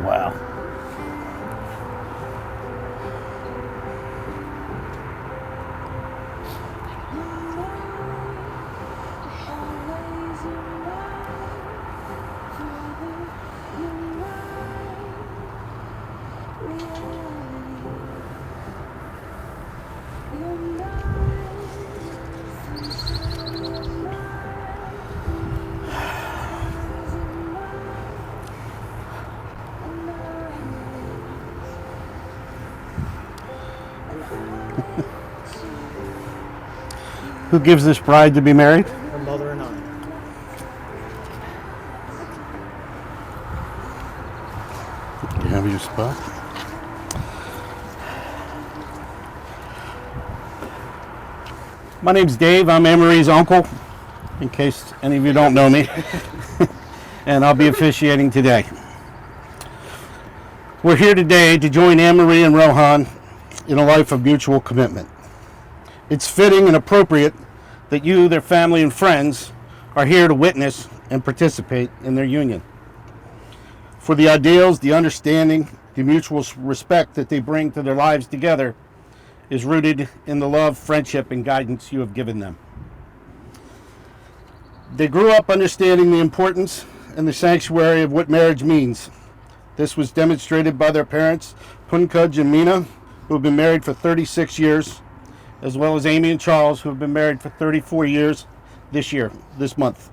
Wow. Who gives this bride to be married? Her mother and I. You have your spot. My name's Dave. I'm Anne-Marie's uncle, in case any of you don't know me. And I'll be officiating today. We're here today to join Anne-Marie and Rohan in a life of mutual commitment. It's fitting and appropriate that you, their family and friends, are here to witness and participate in their union. For the ideals, the understanding, the mutual respect that they bring to their lives together is rooted in the love, friendship, and guidance you have given them. They grew up understanding the importance and the sanctuary of what marriage means. This was demonstrated by their parents, Pankaj and Meena, who have been married for 36 years, as well as Amy and Charles, who have been married for 34 years this month.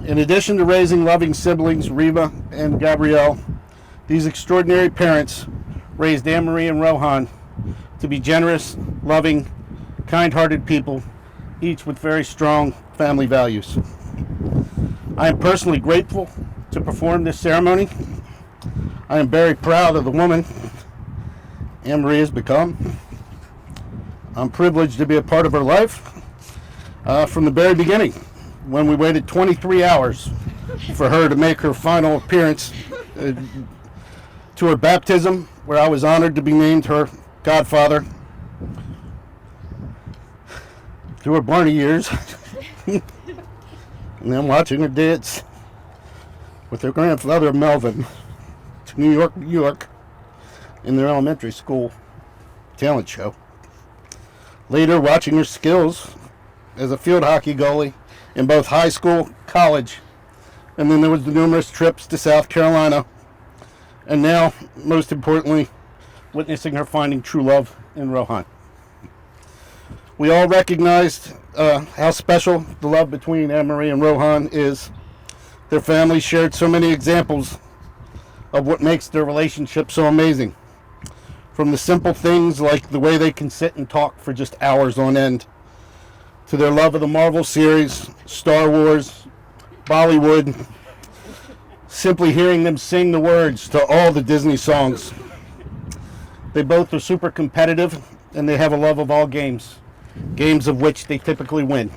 In addition to raising loving siblings, Reva and Gabrielle, these extraordinary parents raised Anne-Marie and Rohan to be generous, loving, kind-hearted people, each with very strong family values. I am personally grateful to perform this ceremony. I am very proud of the woman Anne-Marie has become. I'm privileged to be a part of her life from the very beginning, when we waited 23 hours for her to make her final appearance to her baptism, where I was honored to be named her godfather, to her Barney years, and then watching her dance with her grandfather Melvin to New York, in their elementary school talent show. Later, watching her skills as a field hockey goalie in both high school, college, and then there was the numerous trips to South Carolina, and now, most importantly, witnessing her finding true love in Rohan. We all recognized how special the love between Anne-Marie and Rohan is. Their family shared so many examples of what makes their relationship so amazing. From the simple things like the way they can sit and talk for just hours on end, to their love of the Marvel series, Star Wars, Bollywood, simply hearing them sing the words to all the Disney songs. They both are super competitive, and they have a love of all games of which they typically win.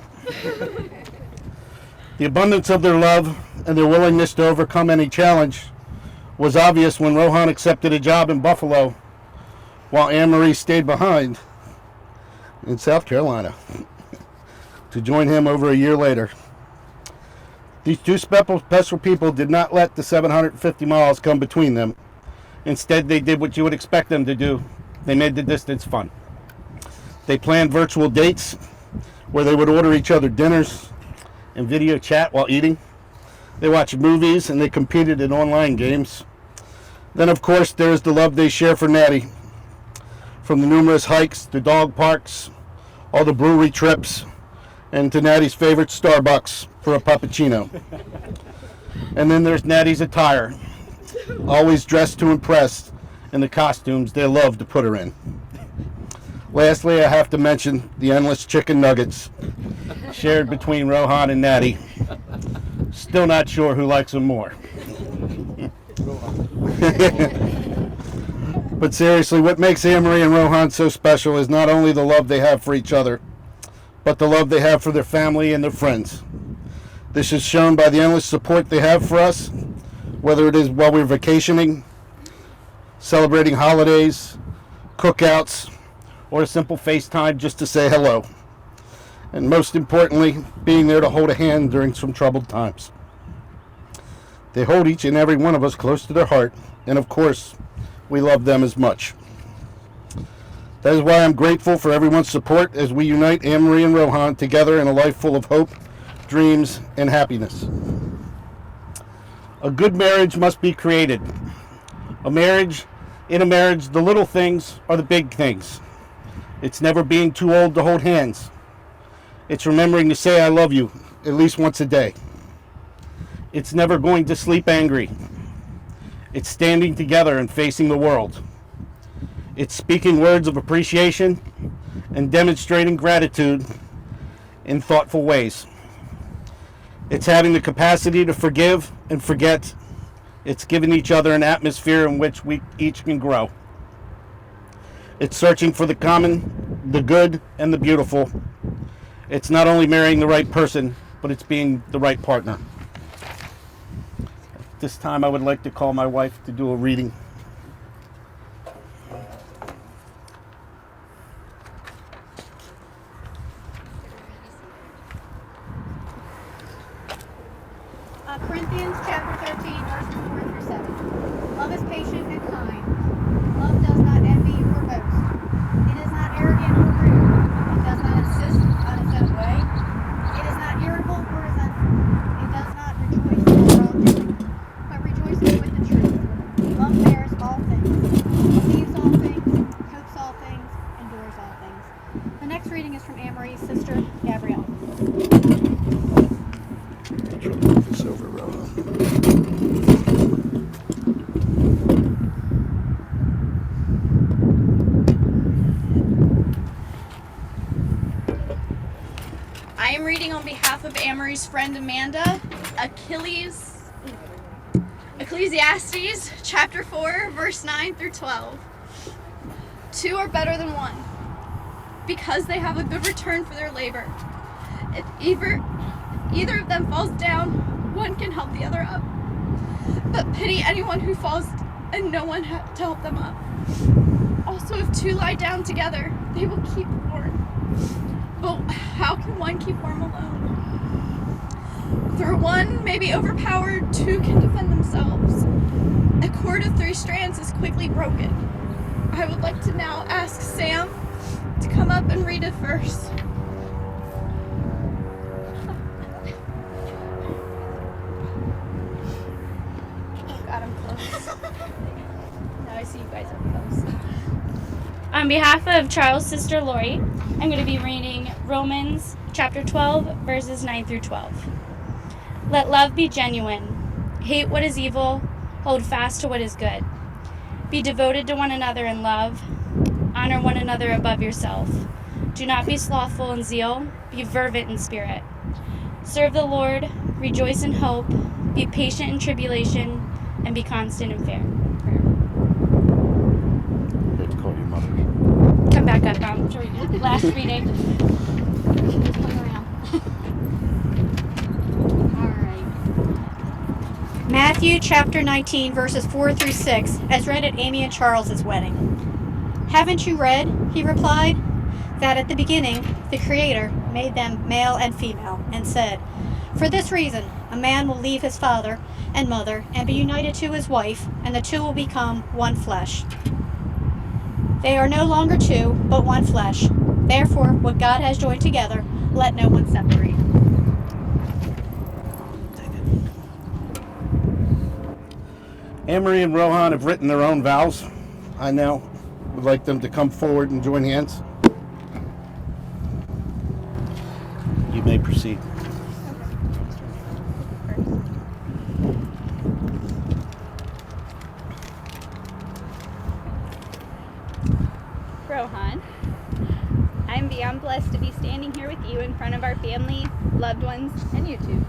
The abundance of their love and their willingness to overcome any challenge was obvious when Rohan accepted a job in Buffalo, while Anne-Marie stayed behind in South Carolina to join him over a year later. These two special people did not let the 750 miles come between them. Instead, they did what you would expect them to do. They made the distance fun. They planned virtual dates where they would order each other dinners and video chat while eating. They watched movies and they competed in online games. Then, of course, there's the love they share for Natty. From the numerous hikes, the dog parks, all the brewery trips, and to Natty's favorite Starbucks for a puppuccino. And then there's Natty's attire, always dressed to impress in the costumes they love to put her in. Lastly, I have to mention the endless chicken nuggets shared between Rohan and Natty. Still not sure who likes them more. But seriously, what makes Anne-Marie and Rohan so special is not only the love they have for each other, but the love they have for their family and their friends. This is shown by the endless support they have for us, whether it is while we're vacationing, celebrating holidays, cookouts, or a simple FaceTime just to say hello. And most importantly, being there to hold a hand during some troubled times. They hold each and every one of us close to their heart, and of course, we love them as much. That is why I'm grateful for everyone's support as we unite Anne-Marie and Rohan together in a life full of hope, dreams, and happiness. A good marriage must be created. In a marriage, the little things are the big things. It's never being too old to hold hands. It's remembering to say I love you at least once a day. It's never going to sleep angry. It's standing together and facing the world. It's speaking words of appreciation and demonstrating gratitude in thoughtful ways. It's having the capacity to forgive and forget. It's giving each other an atmosphere in which we each can grow. It's searching for the common, the good, and the beautiful. It's not only marrying the right person, but it's being the right partner. At this time, I would like to call my wife to do a reading. Corinthians chapter 13, verses 4 through 7. Love is patient and kind. Love does not envy or boast. It is not arrogant or rude. It does not insist on its own way. It is not irritable or resentful. It does not rejoice in wrongdoing, but rejoices with the truth. Love bears all things, believes all things, hopes all things, endures all things. The next reading is from Anne-Marie's sister, Gabrielle. I am reading on behalf of Anne-Marie's friend Amanda, Ecclesiastes chapter 4, verse 9 through 12. Two are better than one, because they have a good return for their labor. If either of them falls down, one can help the other up. But pity anyone who falls and no one to help them up. Also, if two lie down together, they will keep warm. But how can one keep warm alone? Though one may be overpowered, two can defend themselves. A cord of 3 strands is quickly broken. I would like to now ask Sam to come up and read it first. Oh God, I'm close. Now I see you guys up close. On behalf of Charles' sister Lori, I'm going to be reading Romans chapter 12, verses 9 through 12. Let love be genuine. Hate what is evil. Hold fast to what is good. Be devoted to one another in love. Honor one another above yourself. Do not be slothful in zeal. Be fervent in spirit. Serve the Lord. Rejoice in hope. Be patient in tribulation. And be constant in prayer. Call your mother. Come back up. Last reading. Matthew chapter 19, verses 4 through 6, as read at Amy and Charles's wedding. Haven't you read, he replied, that at the beginning the Creator made them male and female, and said, for this reason a man will leave his father and mother and be united to his wife, and the two will become one flesh. They are no longer two, but one flesh. Therefore, what God has joined together, let no one separate. Anne-Marie and Rohan have written their own vows. I now would like them to come forward and join hands. You may proceed. Rohan, I'm beyond blessed to be standing here with you in front of our family, loved ones, and YouTube.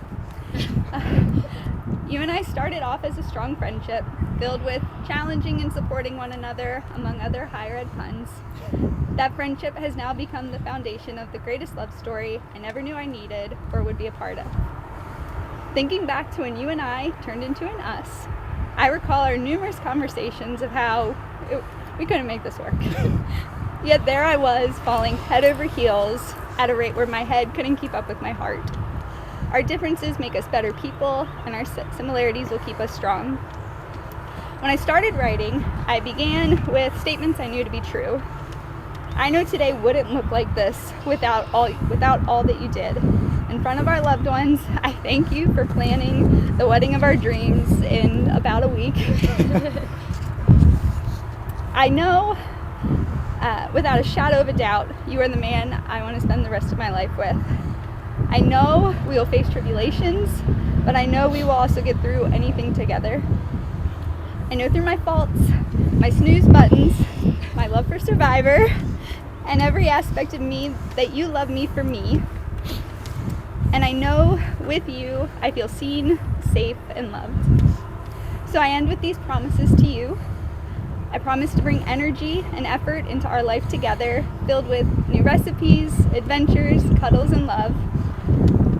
You and I started off as a strong friendship, filled with challenging and supporting one another, among other higher ed puns. That friendship has now become the foundation of the greatest love story I never knew I needed or would be a part of. Thinking back to when you and I turned into an us, I recall our numerous conversations of how we couldn't make this work. Yet there I was, falling head over heels at a rate where my head couldn't keep up with my heart. Our differences make us better people, and our similarities will keep us strong. When I started writing, I began with statements I knew to be true. I know today wouldn't look like this without all that you did. In front of our loved ones, I thank you for planning the wedding of our dreams in about a week. I know, without a shadow of a doubt, you are the man I want to spend the rest of my life with. I know we will face tribulations, but I know we will also get through anything together. I know through my faults, my snooze buttons, my love for Survivor, and every aspect of me that you love me for me. And I know with you, I feel seen, safe, and loved. So I end with these promises to you. I promise to bring energy and effort into our life together, filled with new recipes, adventures, cuddles, and love.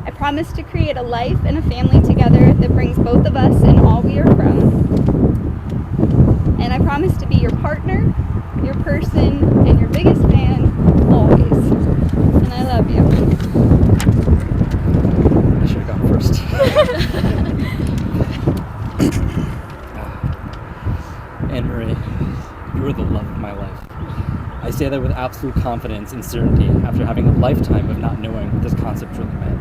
I promise to create a life and a family together that brings both of us and all we are from. And I promise to be your partner, your person, and your biggest fan, always. And I love you. I should have gone first. Anne-Marie, you are the love of my life. I say that with absolute confidence and certainty after having a lifetime of not knowing what this concept really meant.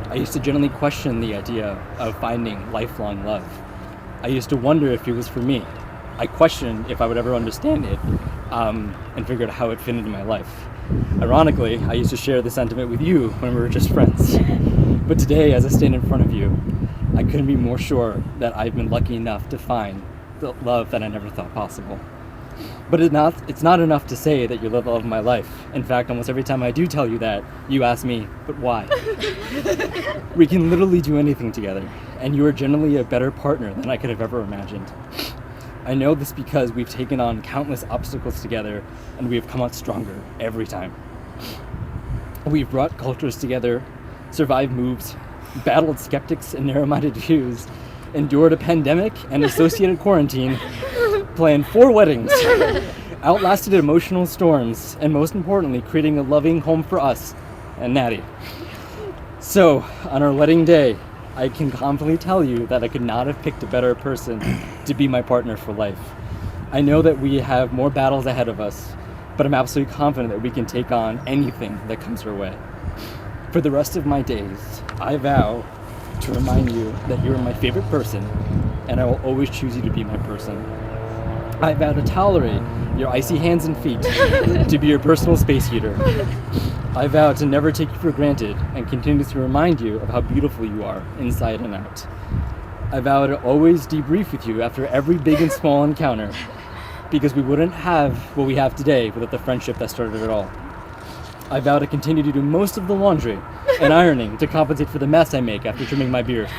I used to generally question the idea of finding lifelong love. I used to wonder if it was for me. I questioned if I would ever understand it, and figured out how it fit into my life. Ironically, I used to share the sentiment with you when we were just friends. But today, as I stand in front of you, I couldn't be more sure that I've been lucky enough to find the love that I never thought possible. But it's not enough to say that you're the love of my life. In fact, almost every time I do tell you that, you ask me, but why? We can literally do anything together, and you are generally a better partner than I could have ever imagined. I know this because we've taken on countless obstacles together, and we have come out stronger every time. We've brought cultures together, survived moves, battled skeptics and narrow-minded views, endured a pandemic and associated quarantine, planned 4 weddings, outlasted emotional storms, and most importantly, creating a loving home for us and Natty. So, on our wedding day, I can confidently tell you that I could not have picked a better person to be my partner for life. I know that we have more battles ahead of us, but I'm absolutely confident that we can take on anything that comes our way. For the rest of my days, I vow to remind you that you are my favorite person, and I will always choose you to be my person. I vow to tolerate your icy hands and feet, to be your personal space heater. I vow to never take you for granted and continue to remind you of how beautiful you are inside and out. I vow to always debrief with you after every big and small encounter, because we wouldn't have what we have today without the friendship that started it all. I vow to continue to do most of the laundry and ironing to compensate for the mess I make after trimming my beard.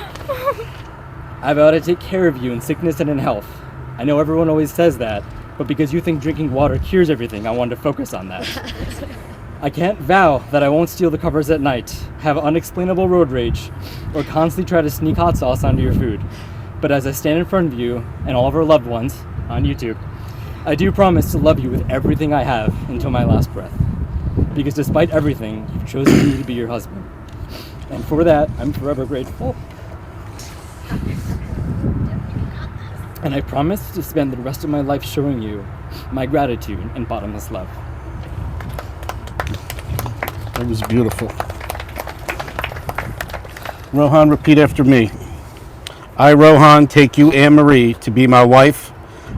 I vow to take care of you in sickness and in health. I know everyone always says that, but because you think drinking water cures everything, I wanted to focus on that. I can't vow that I won't steal the covers at night, have unexplainable road rage, or constantly try to sneak hot sauce onto your food. But as I stand in front of you and all of our loved ones on YouTube, I do promise to love you with everything I have until my last breath. Because despite everything, you've chosen me to be your husband. And for that, I'm forever grateful. And I promise to spend the rest of my life showing you my gratitude and bottomless love. That was beautiful. Rohan, repeat after me. I, Rohan, take you, Anne-Marie, to be my wife,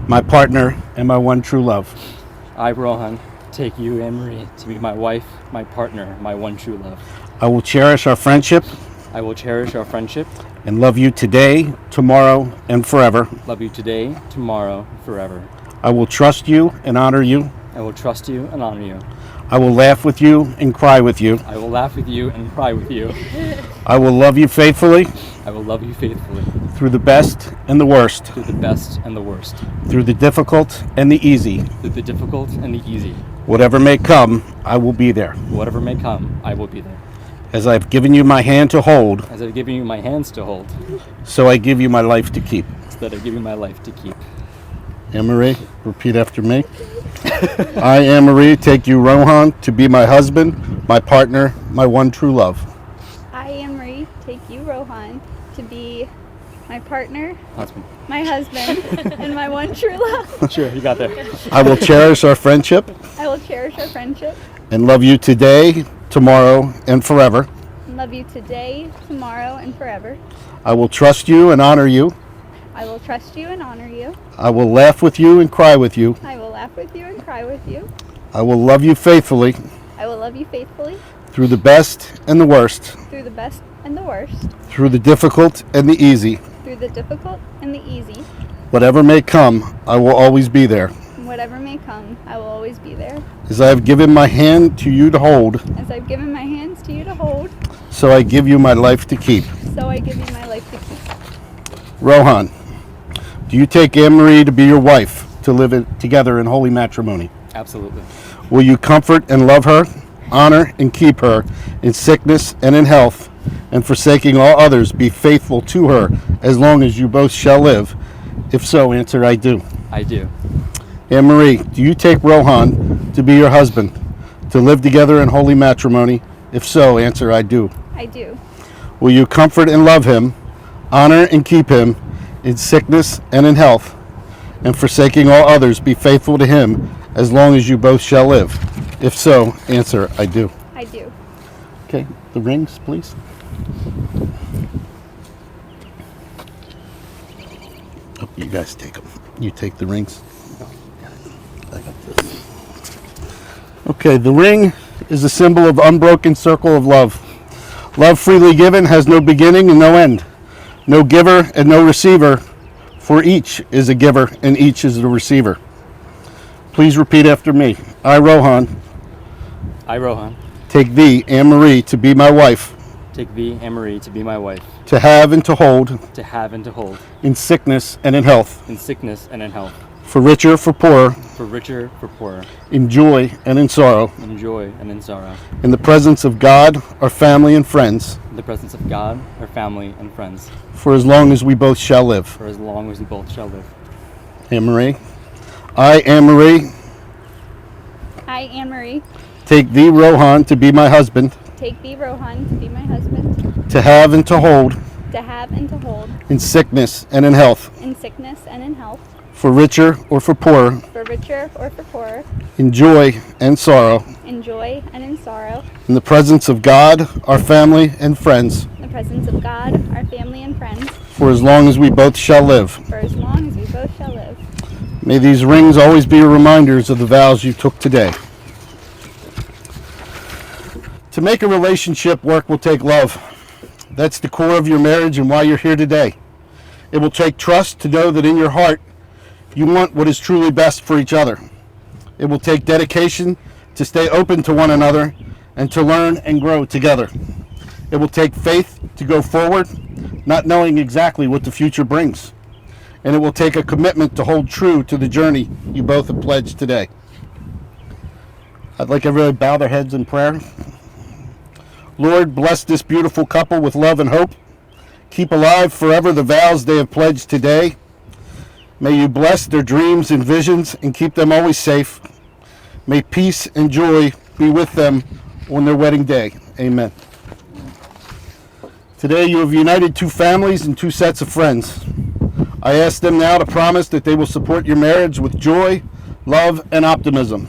my partner, and my one true love. I, Rohan, take you, Anne-Marie, to be my wife, my partner, my one true love. I will cherish our friendship I will cherish our friendship, and love you today, tomorrow, and forever. love you today, tomorrow, forever. I will trust you and honor you. I will trust you and honor you. I will laugh with you and cry with you. I will laugh with you and cry with you. I will love you faithfully I will love you faithfully through the best and the worst, through the best and the worst, through the difficult and the easy. through the difficult and the easy. Whatever may come, I will be there. Whatever may come, I will be there. As I've given you my hand to hold, As I've given you my hands to hold, so I give you my life to keep. so that I give you my life to keep. Anne-Marie, repeat after me. I, Anne-Marie, take you, Rohan, to be my husband, my partner, my one true love. I, Anne-Marie, take you, be my partner, Husband. my husband, and my one true love. Sure, you got there. I will cherish our friendship I will cherish our friendship and love you today, tomorrow, and forever. and love you today, tomorrow, and forever. I will trust you and honor you. I will trust you and honor you. I will laugh with you and cry with you. I will laugh with you and cry with you. I will love you faithfully I will love you faithfully through the best and the worst, through the best and the worst, through the difficult and the easy. through the difficult and the easy. Whatever may come, I will always be there. And whatever may come, I will always be there. As I have given my hand to you to hold, As I've given my hands to you to hold, so I give you my life to keep. so I give you my life to keep. Rohan, do you take Anne-Marie to be your wife, to live together in holy matrimony? Absolutely. Will you comfort and love her, honor and keep her in sickness and in health, and forsaking all others, be faithful to her as long as you both shall live? If so, answer, I do. I do. Anne-Marie, do you take Rohan to be your husband, to live together in holy matrimony? If so, answer, I do. I do. Will you comfort and love him, honor and keep him in sickness and in health, and forsaking all others, be faithful to him as long as you both shall live? If so, answer, I do. I do. Okay, the rings, please. Oh, you guys take them. You take the rings. I got this. Okay, the ring is a symbol of unbroken circle of love. Love freely given has no beginning and no end. No giver and no receiver, for each is a giver and each is the receiver. Please repeat after me. I, Rohan, I, Rohan, take thee, Anne-Marie, to be my wife, take thee, Anne-Marie, to be my wife, to have and to hold, to have and to hold, in sickness and in health, in sickness and in health, for richer, for poorer, for richer, for poorer, in joy and in sorrow, in joy and in sorrow, in the presence of God, our family and friends, in the presence of God, our family, and friends, for as long as we both shall live. for as long as we both shall live. Anne-Marie. I, Anne-Marie, I, Anne-Marie, take thee, Rohan, to be my husband, take thee, Rohan, to be my husband, to have and to hold, to have and to hold, in sickness and in health, in sickness and in health, for richer or for poorer, for richer or for poorer, in joy and sorrow, in joy and in sorrow, in the presence of God, our family and friends, in the presence of God, our family and friends, for as long as we both shall live. for as long as we both shall live. May these rings always be reminders of the vows you took today. To make a relationship work will take love. That's the core of your marriage and why you're here today. It will take trust to know that in your heart you want what is truly best for each other. It will take dedication to stay open to one another and to learn and grow together. It will take faith to go forward, not knowing exactly what the future brings. And it will take a commitment to hold true to the journey you both have pledged today. I'd like everybody to bow their heads in prayer. Lord, bless this beautiful couple with love and hope. Keep alive forever the vows they have pledged today. May you bless their dreams and visions and keep them always safe. May peace and joy be with them on their wedding day. Amen. Today you have united two families and two sets of friends. I ask them now to promise that they will support your marriage with joy, love, and optimism.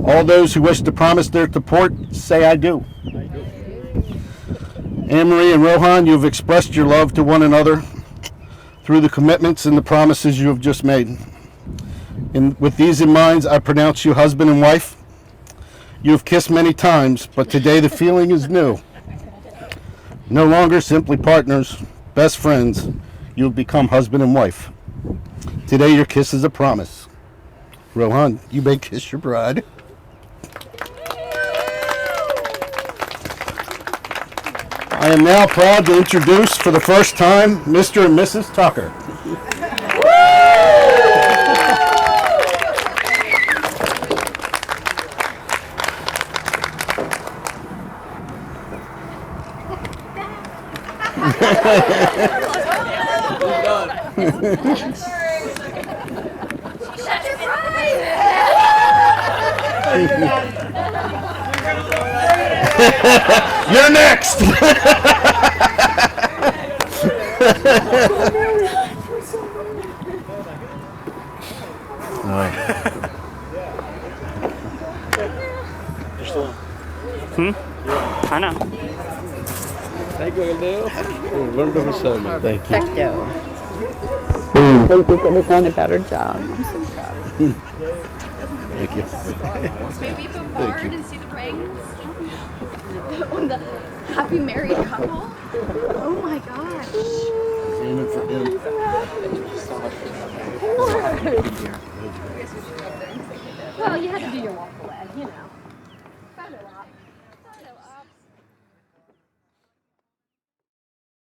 All those who wish to promise their support, say I do. Anne-Marie and Rohan, you have expressed your love to one another through the commitments and the promises you have just made. And with these in mind, I pronounce you husband and wife. You have kissed many times, but today the feeling is new. No longer simply partners, best friends, you have become husband and wife. Today your kiss is a promise. Rohan, you may kiss your bride. I am now proud to introduce for the first time Mr. and Mrs. Tucker. You're next. I know. Thank you, Adele. Wonderful sermon. Thank you. Thank you. I think we could have done a better job. I'm so proud. Thank you. May we bombard and see the rings on the happy married couple. Oh my gosh. Well, you had to do your walk away, you know.